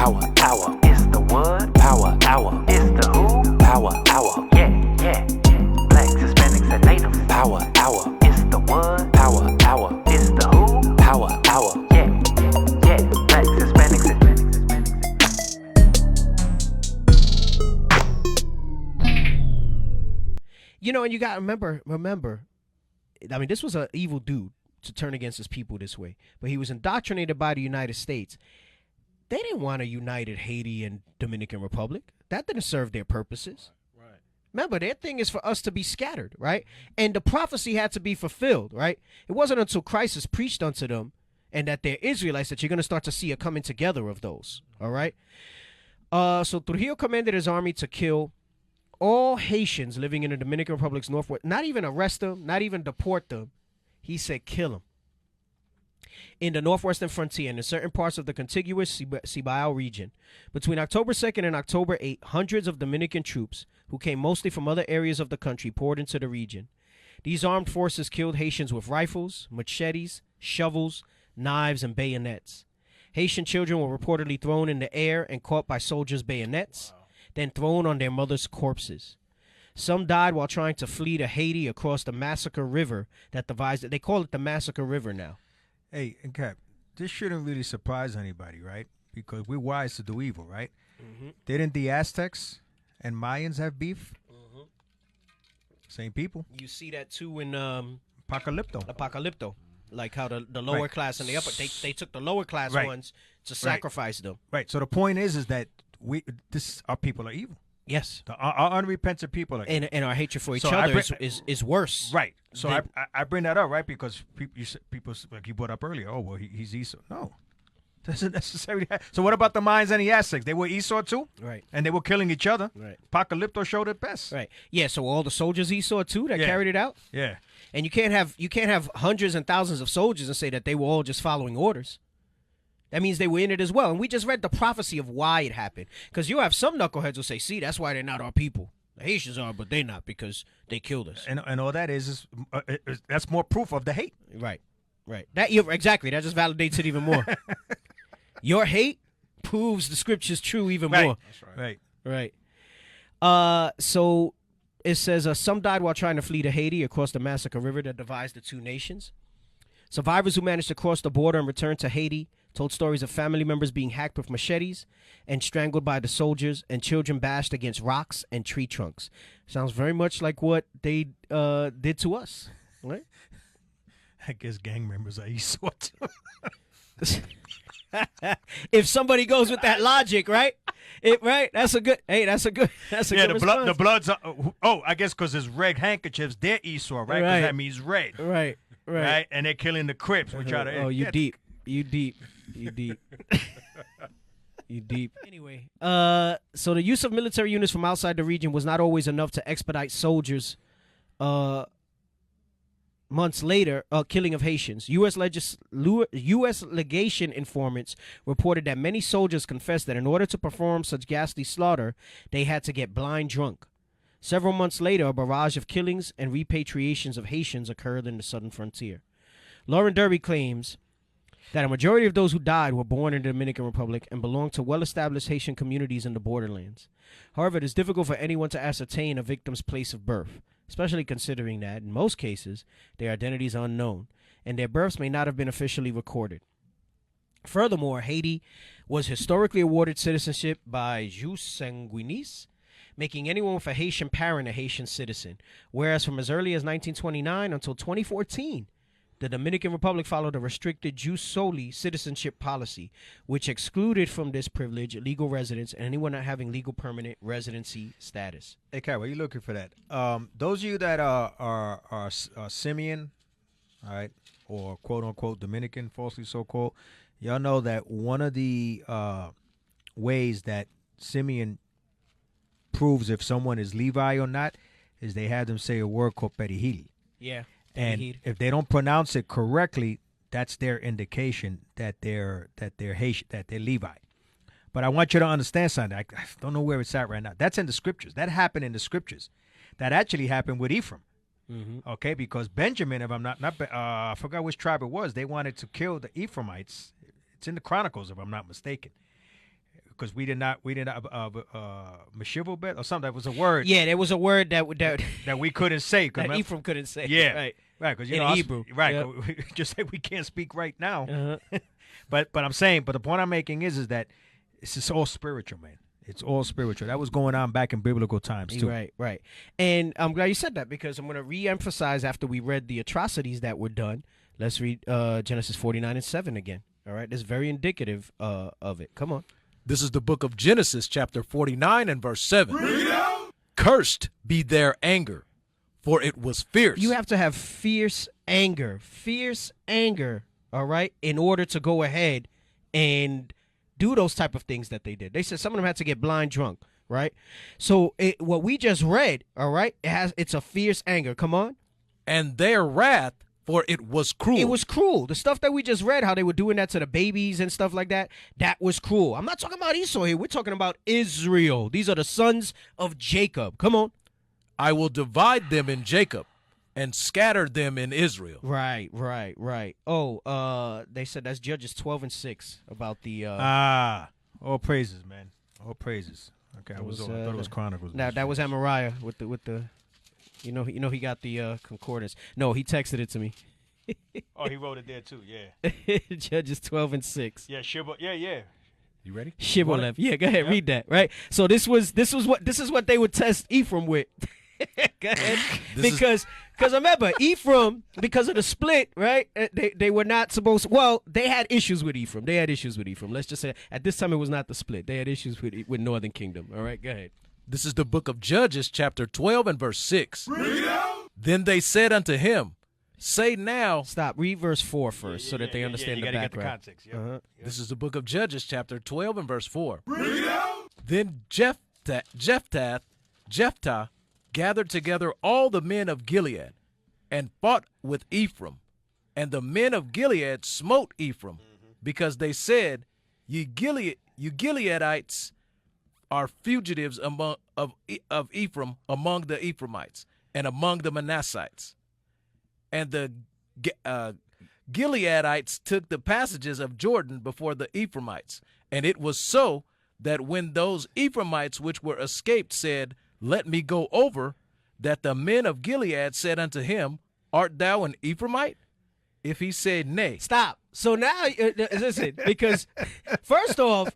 Power hour. It's the what? Power hour. It's the who? Power hour. Yeah. Blacks, Hispanics, and natives. Power hour. It's the what? Power hour. It's the who? Power hour. Yeah. Blacks, Hispanics, and You know, and you got to remember, I mean, this was an evil dude to turn against his people this way, but he was indoctrinated by the United States. They didn't want a united Haiti and Dominican Republic. That didn't serve their purposes. Right. Remember, their thing is for us to be scattered, right? And the prophecy had to be fulfilled, right? It wasn't until Christ is preached unto them and that they're Israelites that you're going to start to see a coming together of those, all right? So Trujillo commanded his army to kill all Haitians living in the Dominican Republic's northwest, not even arrest them, not even deport them. He said kill them. In the northwestern frontier and in certain parts of the contiguous Cibao region. Between October 2nd and October 8th, hundreds of Dominican troops, who came mostly from other areas of the country, poured into the region. These armed forces killed Haitians with rifles, machetes, shovels, knives, and bayonets. Haitian children were reportedly thrown in the air and caught by soldiers' bayonets. Wow. Then thrown on their mothers' corpses. Some died while trying to flee to Haiti across the Massacre River that divides it. They call it the Massacre River now. Hey, and Cap, this shouldn't really surprise anybody, right? Because we're wise to do evil, right? Mm-hmm. Didn't the Aztecs and Mayans have beef? Mm-hmm. Same people. You see that too in Apocalypto. Like how the lower class and the upper, they took the lower class ones to sacrifice them. Right. So the point is that our people are evil. Yes. Our unrepentant people are evil. And our hatred for each other is worse. Right. So I bring that up, right? Because people like you brought up earlier, oh, well, he's Esau. No. Doesn't necessarily happen. So what about the Mayans and the Aztecs? They were Esau too? Right. And they were killing each other. Right. Apocalypto showed it best. Right. Yeah, so all the soldiers Esau too that carried it out? Yeah. And you can't have hundreds and thousands of soldiers and say that they were all just following orders. That means they were in it as well. And we just read the prophecy of why it happened. Because you have some knuckleheads who say, see, that's why they're not our people. The Haitians are, but they're not because they killed us. And all that is that's more proof of the hate. Right. Exactly. That just validates it even more. Your hate proves the scripture's true even more. That's right. So it says some died while trying to flee to Haiti across the Massacre River that divides the two nations. Survivors who managed to cross the border and return to Haiti told stories of family members being hacked with machetes and strangled by the soldiers and children bashed against rocks and tree trunks. Sounds very much like what they did to us, right? I guess gang members are Esau too. If somebody goes with that logic, right? That's a good good response. The blood's I guess because it's red handkerchiefs, they're Esau, right? Because that means red. Right. And they're killing the Crips, which are the you deep. Anyway, so the use of military units from outside the region was not always enough to expedite soldiers. Months later, killing of Haitians. U.S. legation informants reported that many soldiers confessed that in order to perform such ghastly slaughter, they had to get blind drunk. Several months later, a barrage of killings and repatriations of Haitians occurred in the southern frontier. Lauren Derby claims that a majority of those who died were born in the Dominican Republic and belonged to well-established Haitian communities in the borderlands. However, it is difficult for anyone to ascertain a victim's place of birth, especially considering that, in most cases, their identity is unknown, and their births may not have been officially recorded. Furthermore, Haiti was historically awarded citizenship by jus sanguinis, making anyone with a Haitian parent a Haitian citizen, whereas from as early as 1929 until 2014, the Dominican Republic followed a restricted jus soli citizenship policy, which excluded from this privilege legal residents and anyone not having legal permanent residency status. Hey, Kai, why are you looking for that? Those of you that are Simeon, all right, or quote-unquote Dominican, falsely so-called, y'all know that one of the ways that Simeon proves if someone is Levi or not is they have them say a word called perihil. Yeah. And if they don't pronounce it correctly, that's their indication that they're Haitian, that they're Levi. But I want you to understand something. I don't know where it's at right now. That's in the scriptures. That happened in the scriptures. That actually happened with Ephraim. Mm-hmm. Okay, because Benjamin, if I'm not I forgot which tribe it was. They wanted to kill the Ephraimites. It's in the Chronicles, if I'm not mistaken. because we did not Meshivobet or something. That was a word Yeah, there was a word that that we couldn't say. that Ephraim couldn't say. Yeah, right. right. Because In Hebrew. right? Yep. We just say we can't speak right now. Uh-huh. But I'm saying, but the point I'm making is that it's just all spiritual, man. It's all spiritual. That was going on back in biblical times too. Right, right. And I'm glad you said that because I'm going to re-emphasize after we read the atrocities that were done. Let's read Genesis 49:7 again. All right, it's very indicative of it. Come on. This is the book of Genesis, chapter 49 and verse 7. Cursed be their anger, for it was fierce. You have to have fierce anger, all right, in order to go ahead and do those type of things that they did. They said some of them had to get blind drunk, right? So what we just read, all right, it's a fierce anger. Come on. And their wrath, for it was cruel. It was cruel. The stuff that we just read, how they were doing that to the babies and stuff like that, that was cruel. I'm not talking about Esau here. We're talking about Israel. These are the sons of Jacob. Come on. I will divide them in Jacob and scatter them in Israel. Right. Oh, they said that's Judges 12:6 about the. All praises, man. All praises. Okay, I thought it was Chronicles. Now that was Amariah with the. You know he got the concordance. No, he texted it to me. Oh, he wrote it there too. Yeah. Judges 12:6. Yeah, Shibboleth. Yeah. You ready? Shibboleth. Yeah, go ahead, read that. Right. So this is what they would test Ephraim with. Go ahead. Because remember Ephraim, because of the split, right? They were not supposed. Well, they had issues with Ephraim. Let's just say at this time it was not the split. They had issues with Northern Kingdom. All right, go ahead. This is the book of Judges, chapter 12 and verse 6. Then they said unto him, say now. Stop. Read verse 4 first so that they understand you the gotta background. Get the context. Yep. This is the book of Judges, chapter 12 and verse 4. Then Jephthah gathered together all the men of Gilead and fought with Ephraim. And the men of Gilead smote Ephraim because they said, you Gileadites are fugitives of Ephraim among the Ephraimites and among the Manassites. And the Gileadites took the passages of Jordan before the Ephraimites. And it was so that when those Ephraimites which were escaped said, let me go over, that the men of Gilead said unto him, art thou an Ephraimite? If he said, nay. Stop. So now, listen, first off,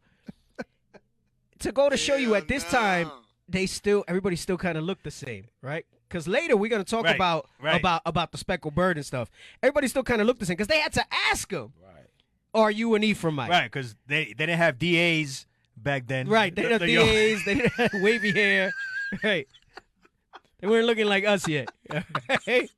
to go to show you at this time, everybody still kind of looked the same, right? Because later we're gonna talk about the speckled bird and stuff. Everybody still kind of looked the same because they had to ask him, "Are you an Ephraimite?" Right, because they didn't have DAs back then. Right, they didn't have DAs, they didn't have wavy hair. Right, they weren't looking like us yet. Right?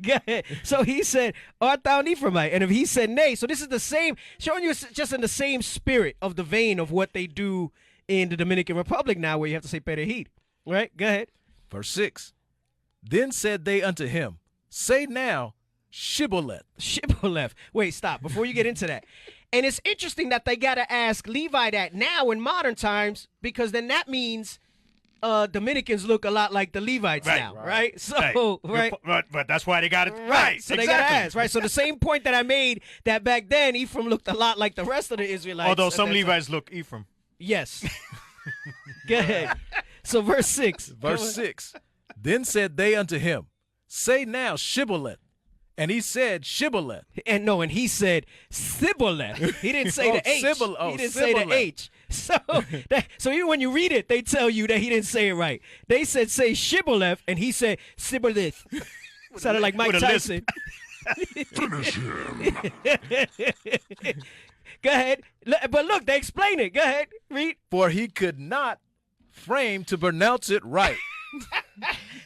Go ahead. So he said, art thou an Ephraimite? And if he said nay, so this is the same, showing you just in the same spirit of the vein of what they do in the Dominican Republic now, where you have to say perejid. Right? Go ahead. Verse 6. Then said they unto him, say now, Shibboleth. Shibboleth. Wait, stop. Before you get into that. And it's interesting that they got to ask Levi that now in modern times, because then that means Dominicans look a lot like the Levites now, right? So, right. But that's why they got it right. So they got to ask, right? So the same point that I made, that back then Ephraim looked a lot like the rest of the Israelites. Although some Levites look Ephraim. Yes. Go ahead. So verse 6. Verse 6. Then said they unto him, say now, Shibboleth. And he said, Shibboleth. And he said, Sibboleth. He didn't say the H. He didn't say the H. So even when you read it, they tell you that he didn't say it right. They said, say Shibboleth, and he said, Sibboleth. Sounded like Mike Tyson. Finish him. Go ahead. But look, they explain it. Go ahead. Read. For he could not frame to pronounce it right.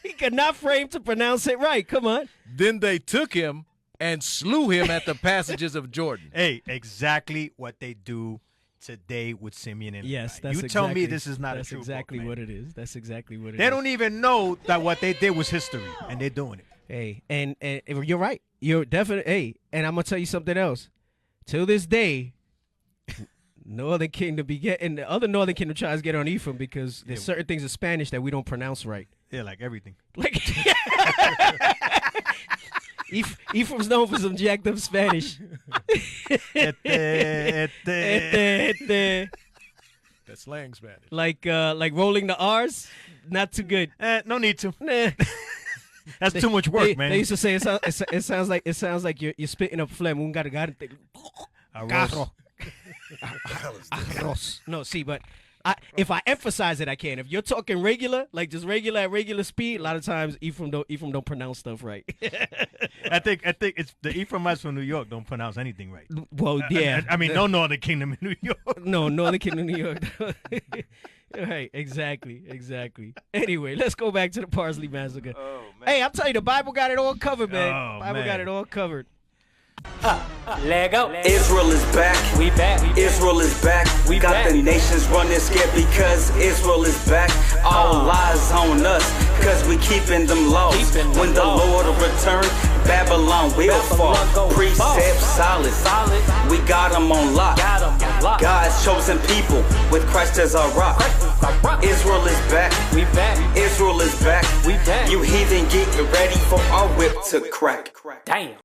He could not frame to pronounce it right. Come on. Then they took him and slew him at the passages of Jordan. Hey, exactly what they do today with Simeon and Yes, Levi. that's You exactly, tell me this is not a true exactly book, what it is. That's exactly what it is. They don't even know that what they did was history, and they're doing it. Hey, and you're right. You're definitely. Hey, and I'm gonna tell you something else. Till this day, Northern Kingdom the other Northern Kingdom tries to get on Ephraim because there's certain things in Spanish that we don't pronounce right. Yeah, like everything. Like Ephraim's known for some jacked up Spanish. That's slang Spanish. Like rolling the R's, not too good. No need to. Nah. That's too much work, man. They used to say it sounds like you're spitting up phlegm. Un carro. Arroz. No, see, but if I emphasize it, I can. If you're talking regular, like just regular at regular speed, a lot of times Ephraim don't pronounce stuff right. I think it's the Ephraimites from New York don't pronounce anything right. Well, yeah. I mean, no Northern Kingdom in New York. No, Northern Kingdom, New York. Right, exactly. Anyway, let's go back to the Parsley Massacre. Oh, man. Hey, I'm telling you, the Bible got it all covered, man. Oh, Bible man. got it all covered. Lego. Israel is back. We back. Israel is back. We got back. the nations running scared because Israel is back. All eyes on us, cause we keeping them laws. Keeping them when the laws. Lord will return, Babylon will Babylon fall. go Precepts fall. solid. We got them on lock. Got 'em on lock. God's chosen people with Christ as our rock. Israel is back. We back. Israel is back. We back. You heathen, get ready for our whip to crack. Damn.